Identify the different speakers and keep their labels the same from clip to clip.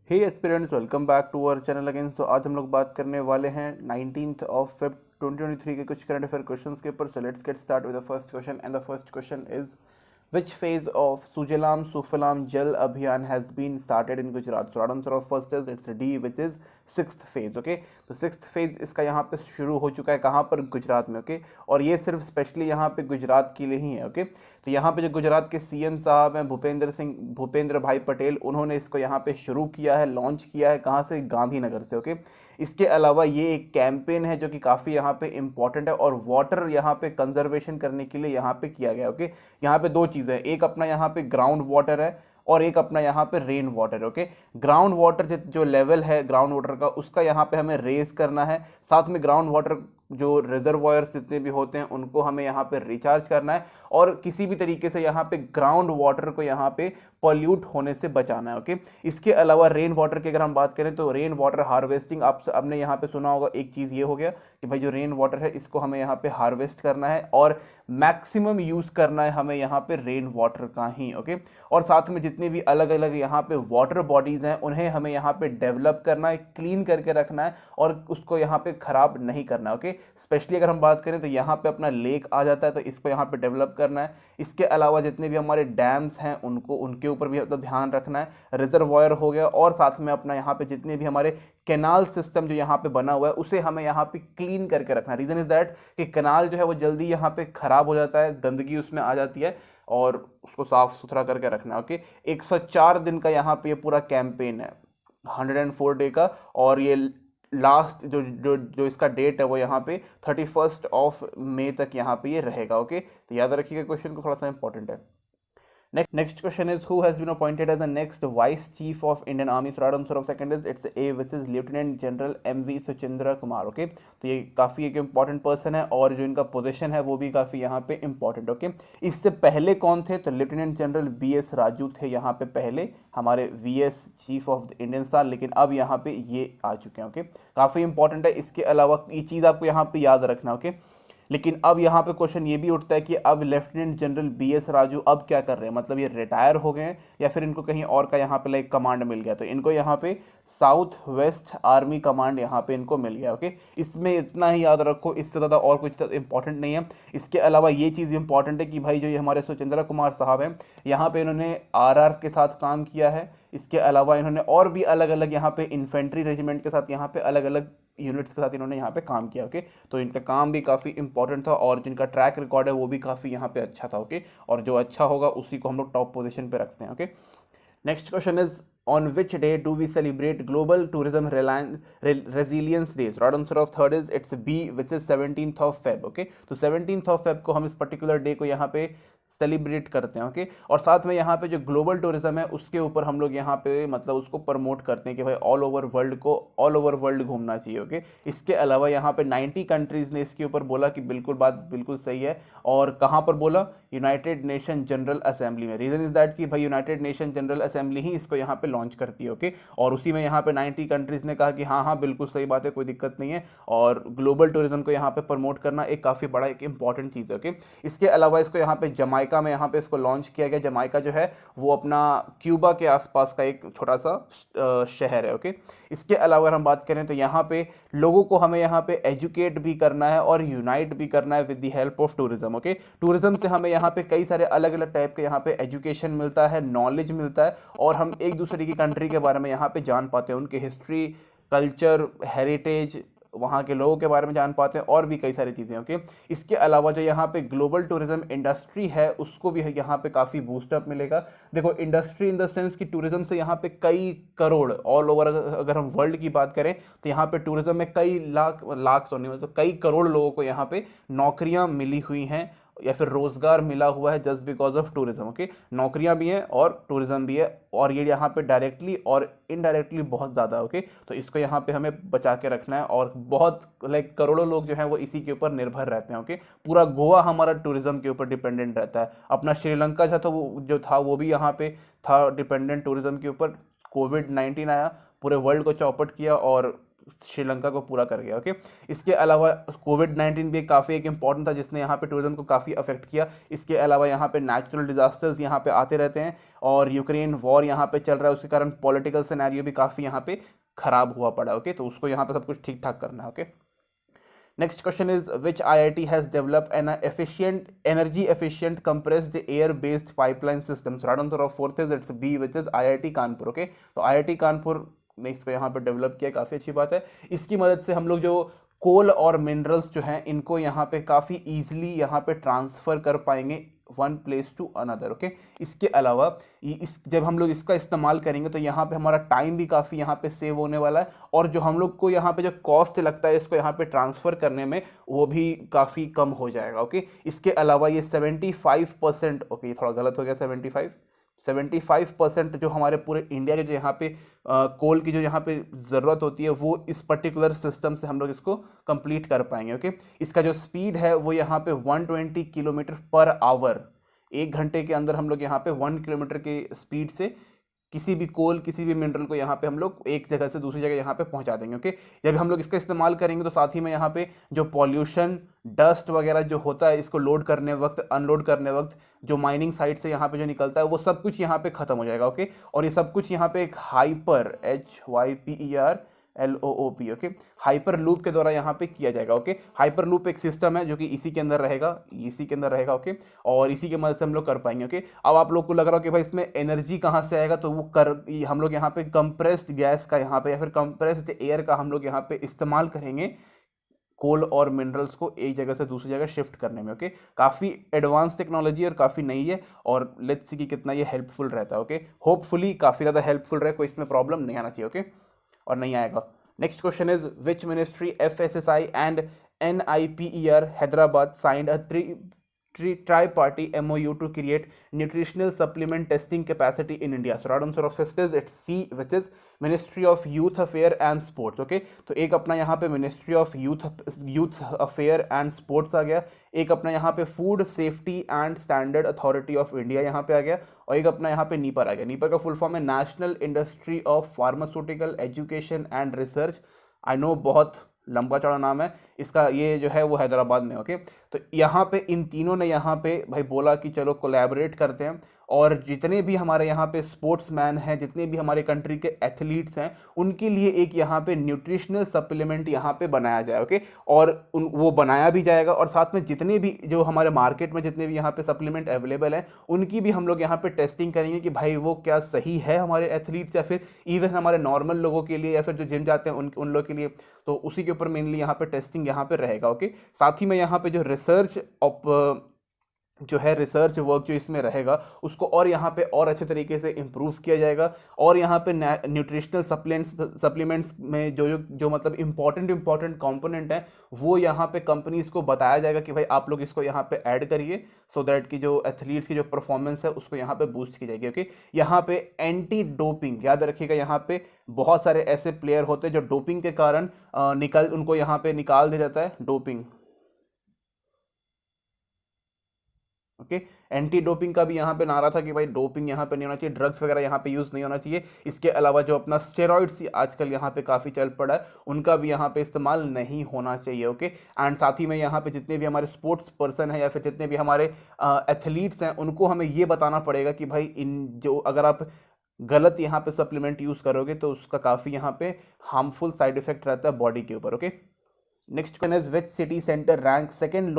Speaker 1: Hey aspirants, welcome back to our channel again. तो आज हम लोग बात करने वाले हैं 19th ऑफ फेब 2023 के कुछ करंट अफेयर क्वेश्चंस के ऊपर। So let's get start with the first question and the first question is which phase of Sujalam Sufalam Jal Abhiyan has been started in Gujarat? So answer of first is it's D, which is sixth phase. Okay, तो sixth phase इसका यहाँ पे शुरू हो चुका है कहाँ पर? गुजरात में। ओके, और ये सिर्फ स्पेशली यहाँ पे गुजरात के लिए ही है। ओके, तो यहाँ पे जो गुजरात के सीएम साहब हैं भूपेंद्र भाई पटेल, उन्होंने इसको यहाँ पे शुरू किया है, लॉन्च किया है। कहाँ से? गांधीनगर से। ओके, इसके अलावा ये एक कैंपेन है जो कि काफ़ी यहाँ पे इंपॉर्टेंट है और वाटर यहाँ पे कंजर्वेशन करने के लिए यहाँ पे किया गया। ओके, यहाँ पे दो चीज़ें हैं, एक अपना यहाँ पे ग्राउंड वाटर है और एक अपना यहाँ पे rain water. Okay, ground water जो लेवल है ग्राउंड वाटर का, उसका यहाँ पे हमें रेज करना है। साथ में ग्राउंड वाटर जो रिजर्वायर्स जितने भी होते हैं उनको हमें यहाँ पे रिचार्ज करना है और किसी भी तरीके से यहाँ पे ग्राउंड वाटर को यहाँ पे पॉल्यूट होने से बचाना है। ओके, इसके अलावा रेन वाटर की अगर हम बात करें तो रेन वाटर हार्वेस्टिंग, आपने यहाँ पे सुना होगा। एक चीज़ ये हो गया कि भाई जो रेन वाटर है इसको हमें यहाँ पे हार्वेस्ट करना है और मैक्सिमम यूज़ करना है हमें यहाँ पे रेन वाटर का ही। ओके, और साथ में जितने भी अलग अलग यहाँ पे वाटर बॉडीज़ हैं उन्हें हमें यहाँ पे डेवलप करना है, क्लीन करके रखना है और उसको यहाँ पे ख़राब नहीं करना है। ओके, स्पेशली अगर हम बात करें तो यहाँ पे अपना लेक आ जाता है, तो इसको यहाँ पे डेवलप करना है। इसके अलावा जितने भी हमारे डैम्स हैं उनके ऊपर भी मतलब ध्यान रखना है। रिजर्वायर हो गया और साथ में अपना यहाँ पे जितने भी हमारे कैनाल सिस्टम जो यहाँ पे बना हुआ है उसे हमें यहाँ पे क्लीन करके रखना है। रीज़न इज़ दैट कि कैनाल जो है वो जल्दी यहाँ पे ख़राब हो जाता है, गंदगी उसमें आ जाती है और उसको साफ़ सुथरा करके रखना है। ओके, 104 दिन का यहाँ पे ये पूरा कैंपेन है, 104 डे का, और ये लास्ट जो इसका डेट है वो यहाँ पे 31 मई तक यहाँ पे ये रहेगा। ओके, तो याद रखिएगा, क्वेश्चन को थोड़ा सा इंपॉर्टेंट है। Next question is who has been appointed as the next Vice Chief of Indian Army? So right answer of second is it's A, which is Lieutenant General M.V. Suchindra Kumar. Okay, तो ये काफ़ी एक important person है और जो इनका position है वो भी काफ़ी यहाँ पे इम्पॉर्टेंट। ओके, इससे पहले कौन थे? तो लेफ्टिनेंट जनरल B.S. राजू थे यहाँ पे पहले, हमारे VS chief of the Indian star, लेकिन अब यहाँ पे ये आ चुके हैं। ओके, काफ़ी इंपॉर्टेंट है। इसके अलावा ये चीज़ आपको यहाँ पे याद रखना। ओके, लेकिन अब यहाँ पे क्वेश्चन ये भी उठता है कि अब लेफ्टिनेंट जनरल B.S. राजू अब क्या कर रहे हैं? मतलब ये रिटायर हो गए हैं या फिर इनको कहीं और का यहाँ पे लाइक कमांड मिल गया? तो इनको यहाँ पे साउथ वेस्ट आर्मी कमांड यहाँ पे इनको मिल गया। ओके, इसमें इतना ही याद रखो, इससे ज़्यादा और कुछ इंपॉर्टेंट नहीं है। इसके अलावा ये चीज़ इंपॉर्टेंट है कि भाई जो ये हमारे सुचेंद्रा कुमार साहब हैं, यहाँ पे इन्होंने RR के साथ काम किया है। इसके अलावा इन्होंने और भी अलग अलग यहाँ पे इन्फेंट्री रेजिमेंट के साथ, यहाँ पे अलग अलग यूनिट्स के साथ इन्होंने यहाँ पे काम किया। ओके, तो इनका काम भी काफ़ी इंपॉर्टेंट था और जिनका ट्रैक रिकॉर्ड है वो भी काफ़ी यहाँ पे अच्छा था। ओके, और जो अच्छा होगा उसी को हम लोग टॉप पोजीशन पे रखते हैं। Okay, next question is on which day do we celebrate global tourism resilience day? So right answer of third is it's B, which is 17th of Feb. Okay, तो 17th of Feb को हम इस particular day को यहाँ पे celebrate करते हैं। Okay, और साथ में यहाँ पे जो ग्लोबल टूरिज्म है उसके ऊपर हम लोग यहाँ पे मतलब उसको प्रमोट करते हैं कि भाई ऑल ओवर वर्ल्ड घूमना चाहिए। ओके, इसके अलावा यहाँ पे 90 कंट्रीज़ ने इसके ऊपर बोला कि बात बिल्कुल सही है। और कहाँ पर बोला? यूनाइटेड नेशन जनरल असेंबली में। रीज़न इज़ दैट कि भाई यूनाइटेड नेशन जनरल असेंबली ही इसको यहाँ पे लॉन्च करती है। ओके, और उसी में यहाँ पे 90 कंट्रीज़ ने कहा कि हाँ बिल्कुल सही बात है, कोई दिक्कत नहीं है, और ग्लोबल टूरिज्म को यहाँ पे प्रमोट करना एक काफ़ी बड़ा एक इंपॉर्टेंट चीज़ है। ओके, इसके अलावा इसको यहाँ पे जमाइका में यहाँ पे इसको लॉन्च किया गया। जमाइका जो है वो अपना क्यूबा के आसपास का एक छोटा सा शहर है। ओके, इसके अलावा अगर हम बात करें तो यहाँ पे लोगों को हमें यहाँ पे एजुकेट भी करना है और यूनाइट भी करना है with the help of tourism. Okay, tourism से हमें यहाँ पे कई सारे अलग अलग टाइप के यहाँ पे एजुकेशन मिलता है, नॉलेज मिलता है और हम एक दूसरे की कंट्री के बारे में यहाँ पे जान पाते हैं, उनकी हिस्ट्री, कल्चर, हेरिटेज, वहाँ के लोगों के बारे में जान पाते हैं और भी कई सारी चीज़ें। ओके, इसके अलावा जो यहाँ पे ग्लोबल टूरिज्म इंडस्ट्री है उसको भी यहाँ पे काफ़ी बूस्टअप मिलेगा। देखो, इंडस्ट्री इन द सेंस कि टूरिज्म से यहाँ पे कई करोड़ ऑल ओवर अगर हम वर्ल्ड की बात करें तो यहाँ पे टूरिज्म में कई लाख तो नहीं, मतलब कई करोड़ लोगों को यहाँ पे नौकरियाँ मिली हुई हैं या फिर रोजगार मिला हुआ है just because of tourism. Okay, नौकरियां भी हैं और टूरिज्म भी है और ये यहाँ पे डायरेक्टली और इनडायरेक्टली बहुत ज़्यादा। ओके, तो इसको यहाँ पे हमें बचा के रखना है और बहुत लाइक करोड़ों लोग जो हैं वो इसी के ऊपर निर्भर रहते हैं। ओके, पूरा गोवा हमारा टूरिज्म के ऊपर डिपेंडेंट रहता है। अपना श्रीलंका जो था वो भी यहाँ पे था डिपेंडेंट टूरिज्म के ऊपर। कोविड-19 आया, पूरे वर्ल्ड को चौपट किया और श्रीलंका को पूरा कर गया। ओके, इसके अलावा कोविड-19 भी काफ़ी एक इंपॉर्टेंट था जिसने यहाँ पे टूरिज्म को काफ़ी अफेक्ट किया। इसके अलावा यहाँ पे नेचुरल डिजास्टर्स यहाँ पे आते रहते हैं, और यूक्रेन वॉर यहाँ पे चल रहा है, उसके कारण पॉलिटिकल सिनेरियो भी काफ़ी यहाँ पे खराब हुआ पड़ा। ओके, तो उसको यहाँ पे सब कुछ ठीक ठाक करना है। Okay, next question is which IIT has developed an efficient energy efficient compressed air based pipeline system? So right answer of fourth is it's B, which is IIT Kanpur. Okay, तो IIT कानपुर ने इसको यहाँ पे डेवलप किया, काफ़ी अच्छी बात है। इसकी मदद से हम लोग जो कोल और मिनरल्स जो हैं इनको यहाँ पे काफ़ी ईजिली यहाँ पे ट्रांसफ़र कर पाएंगे one place to another. Okay, इसके अलावा जब हम लोग इसका इस्तेमाल करेंगे तो यहाँ पे हमारा टाइम भी काफ़ी यहाँ पे सेव होने वाला है, और जो हम लोग को यहाँ पे जो कॉस्ट लगता है इसको यहाँ पे ट्रांसफ़र करने में वो भी काफ़ी कम हो जाएगा। ओके, इसके अलावा ये 75%, ओके ये थोड़ा गलत हो गया, 75% जो हमारे पूरे इंडिया के जो यहाँ पे कोल की जो यहाँ पे ज़रूरत होती है वो इस पर्टिकुलर सिस्टम से हम लोग इसको कंप्लीट कर पाएंगे। ओके, इसका जो स्पीड है वो यहाँ पे 120 किलोमीटर पर आवर, 1 घंटे के अंदर हम लोग यहाँ पे 1 किलोमीटर की स्पीड से किसी भी कोल किसी भी मिनरल को यहाँ पे हम लोग एक जगह से दूसरी जगह यहाँ पे पहुँचा देंगे। ओके, जब हम लोग इसका इस्तेमाल करेंगे तो साथ ही में यहाँ पे जो पॉल्यूशन डस्ट वगैरह जो होता है इसको लोड करने वक्त अनलोड करने वक्त जो माइनिंग साइट से यहाँ पे जो निकलता है वो सब कुछ यहाँ पे खत्म हो जाएगा। ओके, और ये सब कुछ यहाँ पे एक hyper HYPERLOOP okay hyper loop के द्वारा यहाँ पे किया जाएगा। ओके, हाइपर लूप एक सिस्टम है जो कि इसी के अंदर रहेगा, ओके, और इसी की मदद से हम लोग कर पाएंगे। ओके, अब आप लोग को लग रहा हो कि भाई इसमें एनर्जी कहाँ से आएगा, तो वो हम लोग यहाँ पे कंप्रेस्ड गैस का यहाँ पे या फिर कंप्रेस्ड एयर का हम लोग यहाँ पे इस्तेमाल करेंगे कोल और मिनरल्स को एक जगह से दूसरी जगह शिफ्ट करने में। ओके, काफ़ी एडवांस टेक्नोलॉजी और काफ़ी नई है, और लेट्स सी कि कितना ये हेल्पफुल रहता है। ओके, होपफुली काफ़ी ज़्यादा हेल्पफुल रहे, कोई इसमें प्रॉब्लम नहीं आना चाहिए। ओके, और नहीं आएगा। Next question is which ministry FSSI and NIPER Hyderabad signed a tri-party MOU to create nutritional supplement testing capacity in India? So right answer of fifth is it's C, which is Ministry of Youth Affair and Sports। Okay, तो एक अपना यहाँ पे Ministry of Youth Affair and Sports आ गया, एक अपना यहाँ पे Food Safety and Standard Authority of India यहाँ पे आ गया, और एक अपना यहाँ पे नीपर आ गया। नीपर का फुल फॉर्म है national industry of pharmaceutical education and research. I know बहुत लंबा चौड़ा नाम है इसका, ये जो है वो हैदराबाद में। ओके, तो यहाँ पे इन तीनों ने यहाँ पे भाई बोला कि चलो कोलैबोरेट करते हैं, और जितने भी हमारे यहाँ पे स्पोर्ट्समैन हैं, जितने भी हमारे कंट्री के एथलीट्स हैं, उनके लिए एक यहाँ पे न्यूट्रिशनल सप्लीमेंट यहाँ पे बनाया जाए। ओके, और वो बनाया भी जाएगा, और साथ में जितने भी जो हमारे मार्केट में जितने भी यहाँ पे सप्लीमेंट अवेलेबल हैं उनकी भी हम लोग यहाँ पे टेस्टिंग करेंगे कि भाई वो क्या सही है हमारे एथलीट्स या फिर इवन हमारे नॉर्मल लोगों के लिए या फिर जो जिम जाते हैं उन लोगों के लिए, तो उसी के ऊपर मेनली यहाँ पे टेस्टिंग यहाँ पे रहेगा। ओके, साथ ही में यहाँ पे जो रिसर्च वर्क जो इसमें रहेगा उसको और यहाँ पे और अच्छे तरीके से इम्प्रूव किया जाएगा, और यहाँ पे न्यूट्रिशनल सप्लीमेंट्स में जो मतलब इंपॉर्टेंट कंपोनेंट हैं वो यहाँ पे कंपनीज को बताया जाएगा कि भाई आप लोग इसको यहाँ पे ऐड करिए, सो दैट कि जो एथलीट्स की जो परफॉर्मेंस है उसको यहाँ पे बूस्ट की जाएगी। ओके, यहाँ पे एंटी डोपिंग याद रखिएगा, यहाँ पे बहुत सारे ऐसे प्लेयर होते हैं जो डोपिंग के कारण उनको यहाँ पे निकाल दिया जाता है, डोपिंग। ओके, एंटी डोपिंग का भी यहाँ पे नारा था कि भाई डोपिंग यहाँ पे नहीं होना चाहिए, ड्रग्स वगैरह यहाँ पे यूज़ नहीं होना चाहिए। इसके अलावा जो अपना स्टेरॉइड्स आजकल यहाँ पे काफ़ी चल पड़ा है उनका भी यहाँ पे इस्तेमाल नहीं होना चाहिए। ओके, एंड साथ ही में यहाँ पे जितने भी हमारे स्पोर्ट्स पर्सन हैं या फिर जितने भी हमारे एथलीट्स हैं उनको हमें ये बताना पड़ेगा कि भाई अगर आप गलत यहाँ पे सप्लीमेंट यूज़ करोगे तो उसका काफ़ी यहाँ पे हार्मफुल साइड इफेक्ट रहता है बॉडी के ऊपर। Okay, next question is which city centre rank second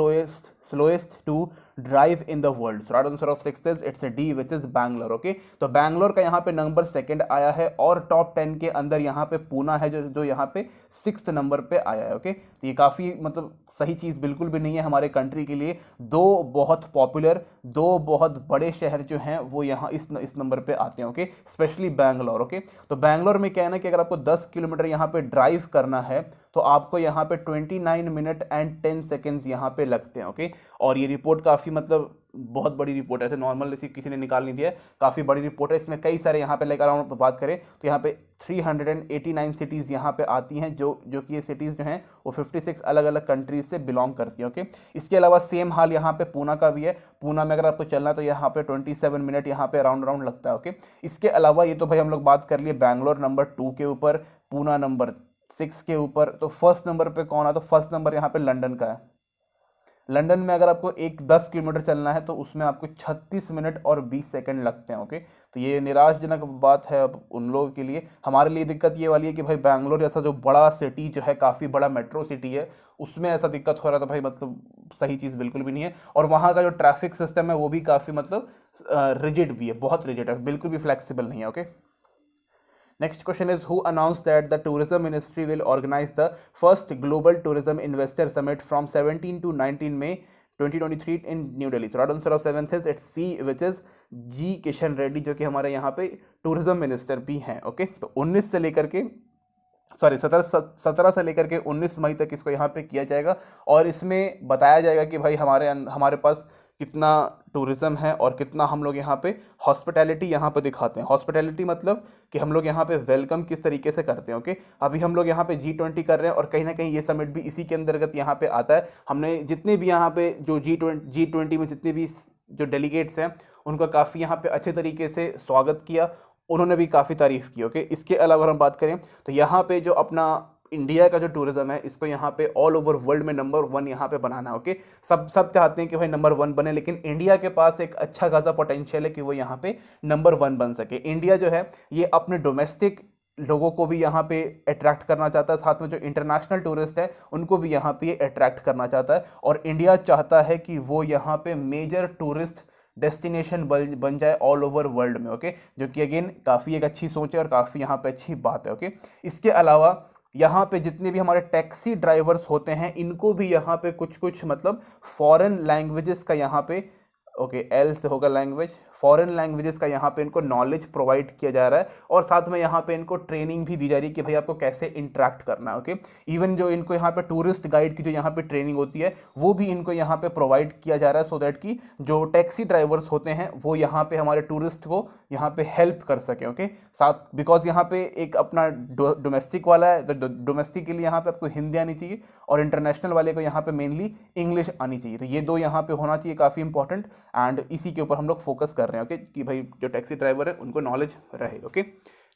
Speaker 1: slowest to drive in the world? So right answer of sixth is it's a D, which is Bangalore। Okay, तो बैंगलोर का यहाँ पे number second आया है, और top 10 के अंदर यहाँ पे पूना है जो यहाँ पे 6th नंबर पे आया है। ओके, तो ये काफ़ी मतलब सही चीज़ बिल्कुल भी नहीं है हमारे कंट्री के लिए। दो बहुत बड़े शहर जो हैं वो यहाँ इस नंबर पे आते हैं। Okay, specially Bangalore. ओके, तो बैंगलोर में क्या है ना कि अगर आपको 10 किलोमीटर यहाँ पे ड्राइव करना है तो आपको यहाँ पे 29 मिनट एंड 10 सेकेंड्स यहाँ पे लगते हैं। ओके, और ये रिपोर्ट काफ़ी मतलब बहुत बड़ी रिपोर्ट है, ऐसे नॉर्मल किसी ने निकाल नहीं दिया है, काफ़ी बड़ी रिपोर्ट है। इसमें कई सारे यहाँ पे लाइक अराउंड बात करें तो यहाँ पे 389 सिटीज़ यहाँ पे आती हैं, जो कि ये सिटीज़ जो हैं वो 56 अलग अलग कंट्रीज से बिलोंग करती हैं। ओके, इसके अलावा सेम हाल यहाँ पे पूना का भी है। पूना में अगर आपको चलना है तो यहाँ पे 27 मिनट यहाँ पे अराउंड लगता है। ओके, इसके अलावा ये तो भाई हम लोग बात कर लिए बैंगलोर नंबर 2 के ऊपर, पूना नंबर 6 के ऊपर। तो फर्स्ट नंबर पे कौन है? तो फर्स्ट नंबर यहाँ पे लंदन का है। लंदन में अगर आपको 10 किलोमीटर चलना है तो उसमें आपको 36 मिनट और 20 सेकंड लगते हैं। ओके, तो ये निराशजनक बात है अब उन लोगों के लिए। हमारे लिए दिक्कत ये वाली है कि भाई बैंगलोर जैसा जो बड़ा सिटी जो है, काफ़ी बड़ा मेट्रो सिटी है, उसमें ऐसा दिक्कत हो रहा था भाई, मतलब सही चीज़ बिल्कुल भी नहीं है। और वहाँ का जो ट्रैफिक सिस्टम है वो भी काफ़ी मतलब रिजिड भी है, बहुत रिजिड है, बिल्कुल भी फ्लेक्सिबल नहीं है। Okay, next question is, who announced that the tourism ministry will organize the first global tourism investor summit from 17 to 19 May 2023 in New Delhi? So right answer of 7th is it's C, which is G Kishan Reddy, जो कि हमारे यहाँ पे tourism minister भी हैं। Okay, तो 19 से लेकर के 17 से लेकर के 19 मई तक इसको यहाँ पे किया जाएगा। और इसमें बताया जाएगा कि भाई हमारे पास कितना टूरिज्म है और कितना हम लोग यहाँ पे हॉस्पिटैलिटी यहाँ पे दिखाते हैं। हॉस्पिटैलिटी मतलब कि हम लोग यहाँ पे वेलकम किस तरीके से करते हैं। ओके, अभी हम लोग यहाँ पे G20 कर रहे हैं और कहीं ना कहीं ये समिट भी इसी के अंतर्गत यहाँ पे आता है। हमने जितने भी यहाँ पे जो G20 में जितने भी जो डेलीगेट्स हैं उनका काफ़ी यहाँ पे अच्छे तरीके से स्वागत किया, उन्होंने भी काफ़ी तारीफ़ की। ओके, इसके अलावा हम बात करें तो यहाँ पे जो अपना इंडिया का जो टूरिज्म है इसको यहाँ पे ऑल ओवर वर्ल्ड में नंबर 1 यहाँ पे बनाना है। ओके, सब चाहते हैं कि भाई नंबर 1 बने, लेकिन इंडिया के पास एक अच्छा खासा पोटेंशियल है कि वो यहाँ पे नंबर 1 बन सके। इंडिया जो है ये अपने डोमेस्टिक लोगों को भी यहाँ पे अट्रैक्ट करना चाहता है, साथ में जो इंटरनेशनल टूरिस्ट है उनको भी यहाँ पे अट्रैक्ट करना चाहता है। और इंडिया चाहता है कि वो यहाँ पे मेजर टूरिस्ट डेस्टिनेशन बन जाए ऑल ओवर वर्ल्ड में। ओके, जो कि अगेन काफ़ी एक अच्छी सोच है और काफ़ी यहाँ पे अच्छी बात है। ओके, इसके अलावा यहाँ पे जितने भी हमारे टैक्सी ड्राइवर्स होते हैं इनको भी यहाँ पे कुछ मतलब फॉरेन लैंग्वेजेस का यहाँ पे, ओके एल से होगा लैंग्वेज, फॉरेन लैंग्वेजेस का यहाँ पे इनको नॉलेज प्रोवाइड किया जा रहा है। और साथ में यहाँ पे इनको ट्रेनिंग भी दी जा रही है कि भाई आपको कैसे इंटरेक्ट करना है। ओके, इवन जो इनको यहाँ पे टूरिस्ट गाइड की जो यहाँ पे ट्रेनिंग होती है वो भी इनको यहाँ पे प्रोवाइड किया जा रहा है, सो दैट कि जो टैक्सी ड्राइवर्स होते हैं वो यहाँ पे हमारे टूरिस्ट को यहाँ पे हेल्प कर सकें। ओके, साथ बिकॉज यहाँ पे एक अपना डोमेस्टिक वाला है, तो डोमेस्टिक के लिए यहाँ पे आपको हिंदी आनी चाहिए और इंटरनेशनल वाले को यहाँ पे मेनली इंग्लिश आनी चाहिए। तो ये दो यहाँ पे होना चाहिए, काफ़ी इंपॉर्टेंट, एंड इसी के ऊपर हम लोग फोकस कर रहे हैं। ओके, कि भाई जो टैक्सी ड्राइवर है उनको नॉलेज रहे। Okay,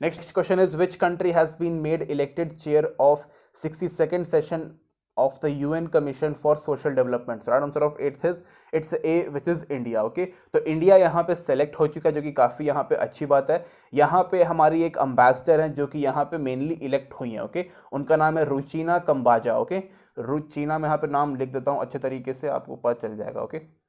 Speaker 1: next question is which country has been made elected chair of 62nd session of the UN Commission for Social Development? So right answer of 8th is it's A, which is India. Okay, तो India यहाँ पे select हो चुका है, जो कि काफ़ी यहाँ पे अच्छी बात है। यहाँ पे हमारी एक अम्बेसडर हैं जो कि यहाँ पे मेनली इलेक्ट हुई हैं। ओके, उनका नाम है रुचीना कंबाजा। ओके, रुचीना में यहाँ पे नाम लिख देता हूँ अच्छे तरीके से, आपको पता चल जाएगा। ओके,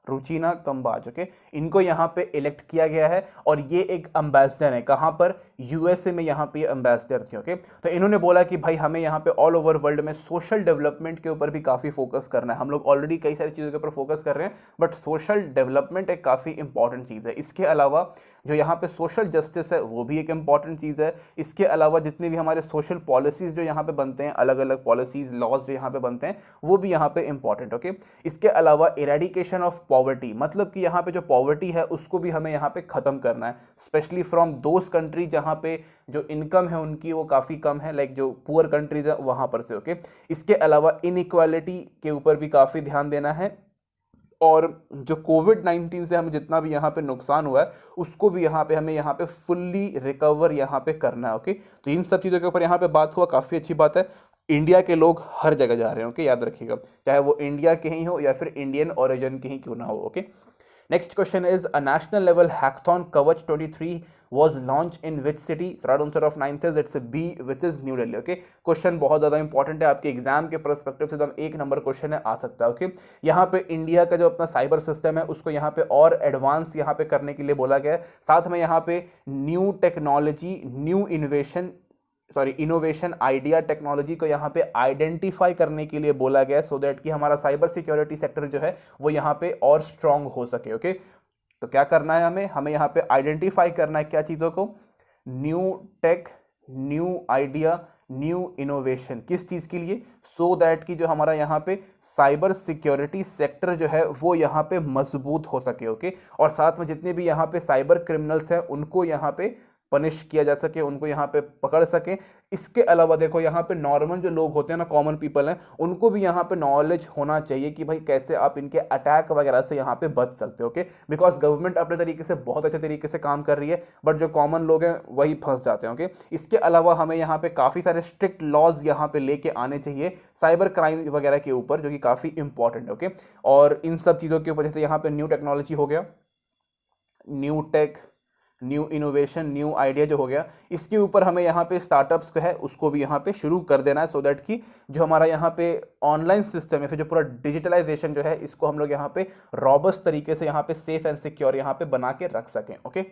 Speaker 1: रुचीना कंबाज। ओके, इनको यहाँ पे इलेक्ट किया गया है और ये एक अम्बेसडर है। कहाँ पर? यूएसए में यहाँ पे अम्बेसडर थी। ओके, तो इन्होंने बोला कि भाई हमें यहाँ पे ऑल ओवर वर्ल्ड में सोशल डेवलपमेंट के ऊपर भी काफ़ी फोकस करना है। हम लोग ऑलरेडी कई सारी चीज़ों के ऊपर फोकस कर रहे हैं, बट सोशल डेवलपमेंट एक काफ़ी इंपॉर्टेंट चीज़ है। इसके अलावा जो यहाँ पे सोशल जस्टिस है वो भी एक इंपॉर्टेंट चीज़ है। इसके अलावा जितने भी हमारे सोशल पॉलिसीज़ जो यहाँ पे बनते हैं, अलग अलग पॉलिसीज़ लॉज जो यहाँ पे बनते हैं, वो भी यहाँ पे इंपॉर्टेंट। ओके, इसके अलावा इरेडिकेशन ऑफ पॉवर्टी, मतलब कि यहाँ पे जो पॉवर्टी है उसको भी हमें यहाँ पे ख़त्म करना है, स्पेशली फ्रॉम दोज कंट्री जहाँ पे जो इनकम है उनकी वो काफ़ी कम है, लाइक जो पुअर कंट्रीज है वहाँ पर से। ओके, इसके अलावा इनइक्वालिटी के ऊपर भी काफ़ी ध्यान देना है, और जो कोविड-19 से हमें जितना भी यहाँ पे नुकसान हुआ है उसको भी यहाँ पे हमें यहाँ पे फुल्ली रिकवर यहाँ पे करना है। ओके, तो इन सब चीज़ों के ऊपर यहाँ पे बात हुआ, काफ़ी अच्छी बात है। इंडिया के लोग हर जगह जा रहे हैं। ओके, याद रखिएगा, चाहे वो इंडिया के ही हो या फिर इंडियन ओरिजिन के ही क्यों ना हो। Okay, next question is a national level hackathon कवच 23 was launched in which city? Right answer of 9th is it's a B, which is New Delhi. Okay, question बहुत ज़्यादा इंपॉर्टेंट है, आपके एग्जाम के परस्पेक्टिव से एकदम 1 नंबर क्वेश्चन है, आ सकता है। ओके, यहाँ पे इंडिया का जो अपना साइबर सिस्टम है उसको यहाँ पे और एडवांस यहाँ पे करने के लिए बोला गया है। साथ में यहाँ पे new technology, new innovation idea technology को यहाँ पे आइडेंटिफाई करने के लिए बोला गया है, सो दैट कि हमारा साइबर सिक्योरिटी सेक्टर जो है वो यहाँ पे और स्ट्रांग हो सके। ओके, तो क्या करना है हमें यहाँ पे आइडेंटिफाई करना है क्या चीज़ों को? New take, new idea, new innovation. किस चीज़ के लिए? सो दैट कि जो हमारा यहाँ पे साइबर सिक्योरिटी सेक्टर जो है वो यहाँ पे मजबूत हो सके। ओके, और साथ में जितने भी यहाँ पे साइबर क्रिमिनल्स हैं उनको यहाँ पे पनिश किया जा सके, उनको यहाँ पे पकड़ सके। इसके अलावा देखो यहाँ पे नॉर्मल जो लोग होते हैं ना, कॉमन पीपल हैं, उनको भी यहाँ पे नॉलेज होना चाहिए कि भाई कैसे आप इनके अटैक वगैरह से यहाँ पे बच सकते हो। ओके, बिकॉज गवर्नमेंट अपने तरीके से बहुत अच्छे तरीके से काम कर रही है, बट जो कॉमन लोग हैं वही फंस जाते हैं। ओके, इसके अलावा हमें यहाँ पे काफ़ी सारे स्ट्रिक्ट लॉज यहाँ पे लेके आने चाहिए साइबर क्राइम वगैरह के ऊपर, जो कि काफ़ी इंपॉर्टेंट है। ओके, और इन सब चीज़ों के ऊपर जैसे यहाँ पे न्यू टेक्नोलॉजी हो गया, new take, new innovation, new idea जो हो गया, इसके ऊपर हमें यहाँ पे स्टार्टअप्स को है उसको भी यहाँ पे शुरू कर देना है, सो दैट कि जो हमारा यहाँ पे ऑनलाइन सिस्टम है, फिर जो पूरा डिजिटलाइजेशन जो है, इसको हम लोग यहाँ पे रॉबस्ट तरीके से यहाँ पे सेफ एंड सिक्योर यहाँ पे बना के रख सकें। Okay,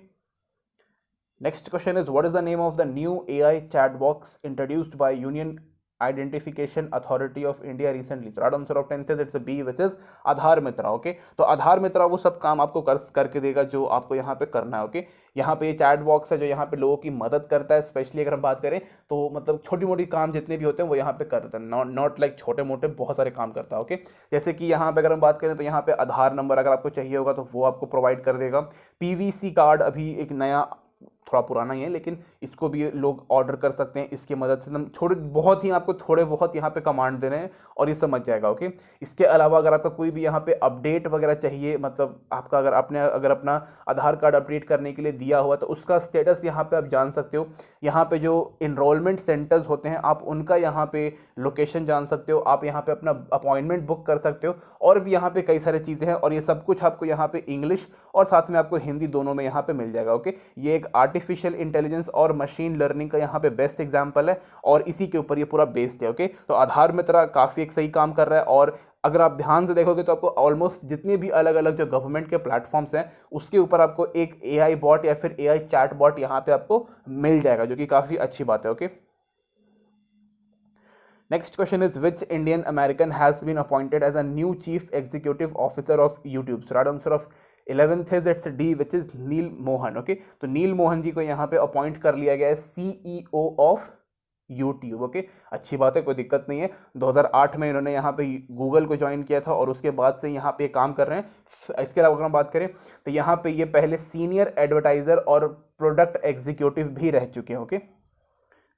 Speaker 1: next question is what is the name of the new AI chat box introduced by Union Identification Authority of India recently? तो right answer of 10th is it's B which is Aadhaar Mitra. Okay, तो आधार मित्रा वो सब काम आपको करके देगा जो आपको यहाँ पे करना है। ओके, यहाँ पे ये चैट बॉक्स है जो यहाँ पे लोगों की मदद करता है, स्पेशली अगर हम बात करें तो मतलब छोटी मोटी काम जितने भी होते हैं वो यहाँ पे कर देता है, नॉट लाइक छोटे मोटे, बहुत सारे काम करता है। ओके, जैसे कि यहाँ पे अगर हम बात करें तो यहाँ पे आधार नंबर अगर आपको चाहिए होगा तो वो आपको प्रोवाइड कर देगा। पीवीसी कार्ड अभी एक नया, थोड़ा पुराना ही है, लेकिन इसको भी लोग ऑर्डर कर सकते हैं, इसकी मदद से हम बहुत ही आपको थोड़े बहुत यहाँ पे कमांड दे रहे हैं और ये समझ जाएगा। ओके, इसके अलावा अगर आपका कोई भी यहाँ पे अपडेट वगैरह चाहिए, मतलब आपका अगर आपने अपना आधार कार्ड अपडेट करने के लिए दिया हुआ तो उसका स्टेटस यहाँ पे आप जान सकते हो। यहाँ पे जो इनरोलमेंट सेंटर्स होते हैं आप उनका यहाँ पे लोकेशन जान सकते हो, आप यहाँ पे अपना अपॉइंटमेंट बुक कर सकते हो, और भी यहाँ पे कई सारी चीज़ें हैं, और ये सब कुछ आपको यहाँ पे इंग्लिश और साथ में आपको हिंदी दोनों में यहाँ पे मिल जाएगा। ओके, ये एक आर्टिफिशियल इंटेलिजेंस और मशीन लर्निंग का यहाँ पे बेस्ट एग्जांपल है और इसी के ऊपर ये पूरा बेस्ड है। ओके, तो आधार मित्रा काफ़ी एक सही काम कर रहा है, और अगर आप ध्यान से देखोगे तो आपको ऑलमोस्ट जितने भी अलग अलग जो गवर्नमेंट के प्लेटफॉर्म्स हैं उसके ऊपर आपको एक एआई बॉट या फिर एआई चैट बॉट यहाँ पे आपको मिल जाएगा, जो कि काफ़ी अच्छी बात है। Okay, next question is which Indian American has been appointed as a new chief executive officer of YouTube? So right answer of 11th is it's D which is Neel Mohan. Okay, तो नील मोहन जी को यहाँ पे अपॉइंट कर लिया गया है सीईओ ऑफ यूट्यूब। ओके, अच्छी बात है, कोई दिक्कत नहीं है। 2008 में इन्होंने यहाँ पे गूगल को ज्वाइन किया था और उसके बाद से यहाँ पे काम कर रहे हैं। इसके अलावा अगर हम बात करें तो यहाँ पे ये पहले सीनियर एडवर्टाइजर और प्रोडक्ट एग्जीक्यूटिव भी रह चुके हैं। ओके,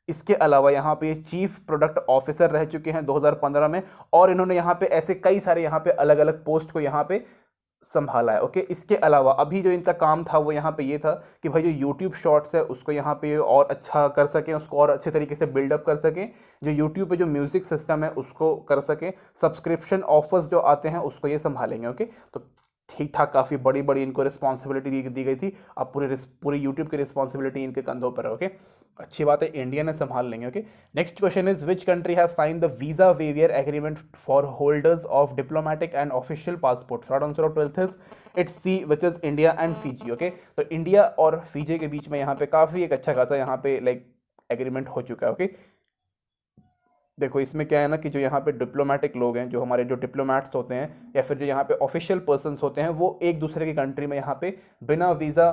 Speaker 1: इसके अलावा यहाँ पे चीफ प्रोडक्ट ऑफिसर रह चुके हैं 2015 में, और इन्होंने यहाँ पे ऐसे कई सारे यहाँ पे अलग अलग पोस्ट को यहाँ पे संभाला है। ओके, इसके अलावा अभी जो इनका काम था वो यहाँ पे ये था कि भाई जो यूट्यूब शॉर्ट्स है उसको यहाँ पे और अच्छा कर सकें, उसको और अच्छे तरीके से बिल्डअप कर सकें, जो यूट्यूब पे जो म्यूजिक सिस्टम है उसको कर सकें, सब्सक्रिप्शन ऑफर्स जो आते हैं उसको ये संभालेंगे। ओके, तो ठीक ठाक काफ़ी बड़ी बड़ी इनको रिस्पॉन्सिबिलिटी दी गई थी। अब पूरे यूट्यूब की रिस्पॉन्सिबिलिटी इनके कंधों पर है। ओके, अच्छी बात है, इंडिया ने संभाल लेंगे। Okay, next question is which country have sign the visa waiver agreement for holders of diplomatic and official passport? Right answer of 12th is it's C which is India and Fiji. Okay, तो India और Fiji के बीच में यहाँ पे काफ़ी एक अच्छा खासा यहाँ पे लाइक एग्रीमेंट हो चुका है। ओके, देखो इसमें क्या है ना कि जो यहाँ पे डिप्लोमेटिक लोग हैं, जो हमारे जो डिप्लोमेट्स होते हैं या फिर जो यहाँ पे ऑफिशियल पर्सन्स होते हैं, वो एक दूसरे की कंट्री में यहाँ पे बिना वीज़ा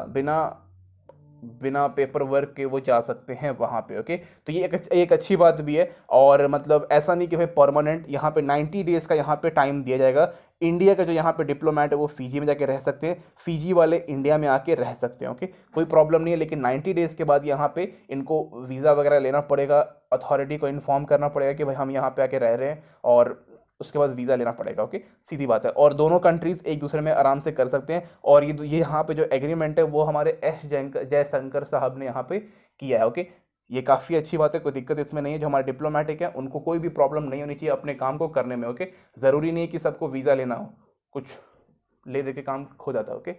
Speaker 1: बिना पेपर वर्क के वो जा सकते हैं वहाँ पे। ओके, तो ये एक अच्छी बात भी है, और मतलब ऐसा नहीं कि भाई परमानेंट, यहाँ पे 90 डेज़ का यहाँ पे टाइम दिया जाएगा। इंडिया का जो यहाँ पे डिप्लोमेट है वो फीजी में जाके रह सकते हैं, फीजी वाले इंडिया में आके रह सकते हैं। ओके, कोई प्रॉब्लम नहीं है, लेकिन 90 डेज़ के बाद यहाँ पे इनको वीज़ा वगैरह लेना पड़ेगा, अथॉरिटी को इन्फॉर्म करना पड़ेगा कि भाई हम यहाँ पे आके रह रहे हैं, और उसके बाद वीज़ा लेना पड़ेगा। ओके, सीधी बात है, और दोनों कंट्रीज़ एक दूसरे में आराम से कर सकते हैं। और ये यहाँ पे जो एग्रीमेंट है वो हमारे जयशंकर साहब ने यहाँ पे किया है। ओके, ये काफ़ी अच्छी बात है, कोई दिक्कत इसमें नहीं है। जो हमारे डिप्लोमेटिक है उनको कोई भी प्रॉब्लम नहीं होनी चाहिए अपने काम को करने में। ओके, ज़रूरी नहीं है कि सबको वीज़ा लेना हो, कुछ ले दे के काम हो जाता है। Okay,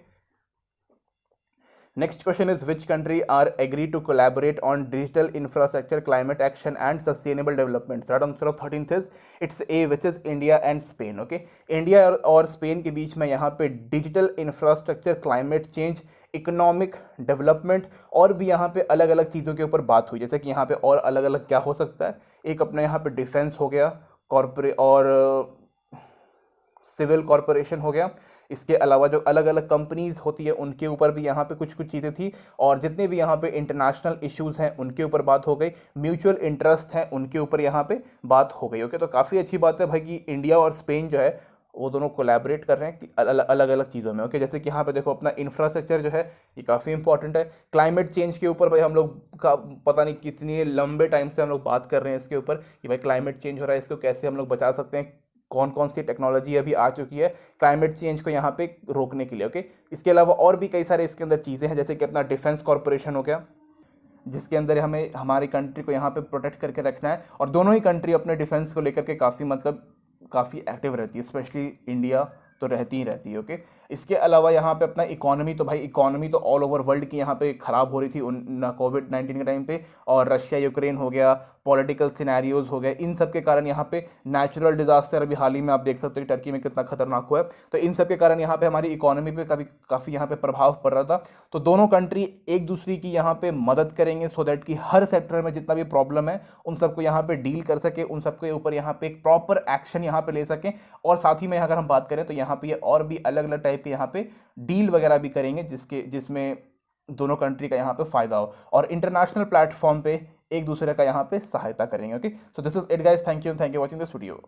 Speaker 1: next question is which country are agree to collaborate on digital infrastructure climate action and sustainable development? Right answer of 13th is it's A which is India and Spain. Okay, India और Spain के बीच में यहाँ पे digital infrastructure, climate change, economic development और भी यहाँ पे अलग अलग चीज़ों के ऊपर बात हुई। जैसे कि यहाँ पे और अलग अलग क्या हो सकता है, एक अपने यहाँ पे डिफेंस हो गया, कॉर्पोरेट और सिविल कॉरपोरेशन हो गया। इसके अलावा जो अलग अलग कंपनीज होती है उनके ऊपर भी यहाँ पे कुछ चीज़ें थी, और जितने भी यहाँ पे इंटरनेशनल इश्यूज़ हैं उनके ऊपर बात हो गई, म्यूचुअल इंटरेस्ट हैं उनके ऊपर यहाँ पे बात हो गई। ओके, तो काफ़ी अच्छी बात है भाई कि इंडिया और स्पेन जो है वो दोनों कोलैबोरेट कर रहे हैं कि अलग अलग चीज़ों में। ओके, जैसे कि यहाँ पे देखो अपना इंफ्रास्ट्रक्चर जो है ये काफ़ी इंपॉर्टेंट है। क्लाइमेट चेंज के ऊपर भाई हम लोग का पता नहीं कितनी लंबे टाइम से हम लोग बात कर रहे हैं इसके ऊपर कि भाई क्लाइमेट चेंज हो रहा है, इसको कैसे हम लोग बचा सकते हैं, कौन कौन सी टेक्नोलॉजी अभी आ चुकी है क्लाइमेट चेंज को यहाँ पे रोकने के लिए। ओके, इसके अलावा और भी कई सारे इसके अंदर चीज़ें हैं, जैसे कि अपना डिफेंस कॉरपोरेशन हो गया, जिसके अंदर हमें हमारी कंट्री को यहाँ पे प्रोटेक्ट करके रखना है, और दोनों ही कंट्री अपने डिफेंस को लेकर के काफ़ी काफ़ी एक्टिव रहती है, स्पेशली इंडिया तो रहती ही रहती है। ओके, इसके अलावा यहाँ पे अपना इकोनॉमी, तो भाई इकोनॉमी तो ऑल ओवर वर्ल्ड की यहाँ पे ख़राब हो रही थी कोविड-19 के टाइम पे, और रशिया यूक्रेन हो गया, पॉलिटिकल सिनेरियोज हो गए, इन सब के कारण यहाँ पे नेचुरल डिजास्टर अभी हाल ही में आप देख सकते हो कि टर्की में कितना खतरनाक हुआ है, तो इन सब के कारण यहाँ पे हमारी इकोनॉमी पे काफ़ी यहाँ पे प्रभाव पड़ रहा था। तो दोनों कंट्री एक दूसरे की यहाँ पे मदद करेंगे सो दैट कि हर सेक्टर में जितना भी प्रॉब्लम है उन सबको यहाँ पे डील कर सके, उन सबके ऊपर यहाँ पे एक प्रॉपर एक्शन यहाँ पे ले सकें, और साथ ही में अगर हम बात करें तो यहाँ पे और भी अलग अलग टाइप के यहाँ पे डील वगैरह भी करेंगे जिसमें दोनों कंट्री का यहाँ पे फायदा हो, और इंटरनेशनल प्लेटफॉर्म पे एक दूसरे का यहाँ पे सहायता करेंगे। Okay, so this is it guys, thank you watching this video.